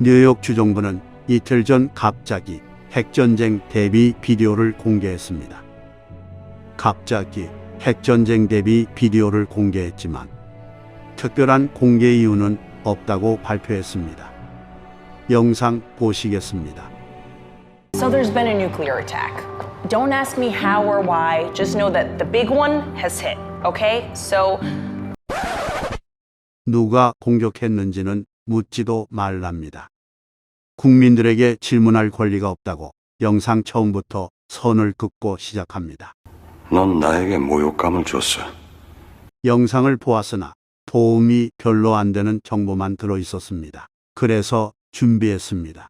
뉴욕 주정부는 이틀 전 갑자기 핵전쟁 대비 비디오를 공개했습니다. 갑자기 핵전쟁 대비 비디오를 공개했지만 특별한 공개 이유는 없다고 발표했습니다. 영상 보시겠습니다. So there's been a nuclear attack. Don't ask me how or why, just know that the big one has hit, okay? So 누가 공격했는지는 묻지도 말랍니다. 국민들에게 질문할 권리가 없다고 영상 처음부터 선을 긋고 시작합니다. 넌 나에게 모욕감을 줬어. 영상을 보았으나 도움이 별로 안 되는 정보만 들어 있었습니다. 그래서 준비했습니다.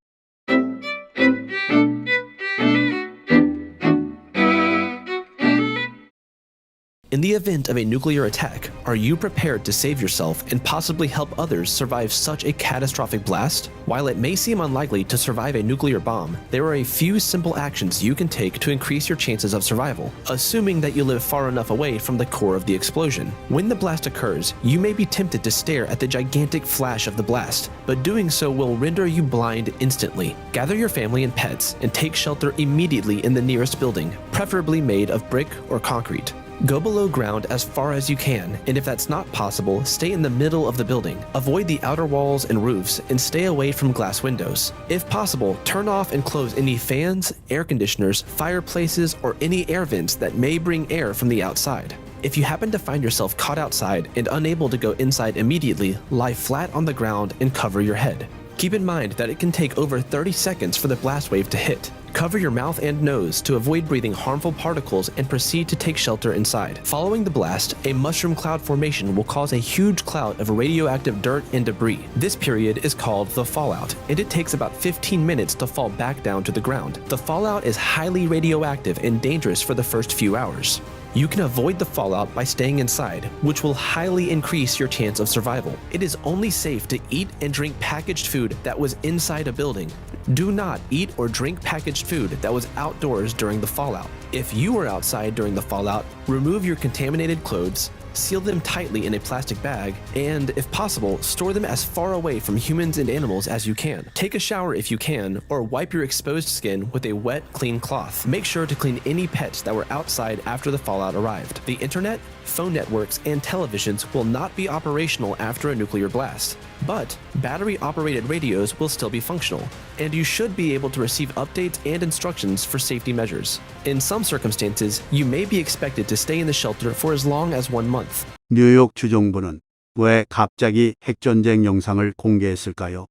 In the event of a nuclear attack, are you prepared to save yourself and possibly help others survive such a catastrophic blast? While it may seem unlikely to survive a nuclear bomb, there are a few simple actions you can take to increase your chances of survival, assuming that you live far enough away from the core of the explosion. When the blast occurs, you may be tempted to stare at the gigantic flash of the blast, but doing so will render you blind instantly. Gather your family and pets and take shelter immediately in the nearest building, preferably made of brick or concrete. Go below ground as far as you can, and if that's not possible, stay in the middle of the building. Avoid the outer walls and roofs, and stay away from glass windows. If possible, turn off and close any fans, air conditioners, fireplaces, or any air vents that may bring air from the outside. If you happen to find yourself caught outside and unable to go inside immediately, lie flat on the ground and cover your head. Keep in mind that it can take over 30 seconds for the blast wave to hit. Cover your mouth and nose to avoid breathing harmful particles and proceed to take shelter inside. Following the blast, a mushroom cloud formation will cause a huge cloud of radioactive dirt and debris. This period is called the fallout, and it takes about 15 minutes to fall back down to the ground. The fallout is highly radioactive and dangerous for the first few hours. You can avoid the fallout by staying inside, which will highly increase your chance of survival. It is only safe to eat and drink packaged food that was inside a building. Do not eat or drink packaged food that was outdoors during the fallout. If you were outside during the fallout, remove your contaminated clothes, seal them tightly in a plastic bag, and, if possible, store them as far away from humans and animals as you can. Take a shower if you can, or wipe your exposed skin with a wet, clean cloth. Make sure to clean any pets that were outside after the fallout arrived. The internet, phone networks, and televisions will not be operational after a nuclear blast, but battery-operated radios will still be functional, and you should be able to receive updates and instructions for safety measures. In some circumstances, you may be expected to stay in the shelter for as long as 1 month. 뉴욕 주정부는 왜 갑자기 핵전쟁 영상을 공개했을까요?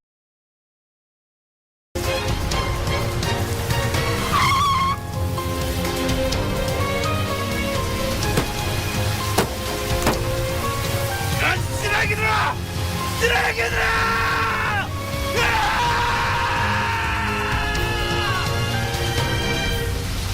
쓰레기들아! 쓰레기들아!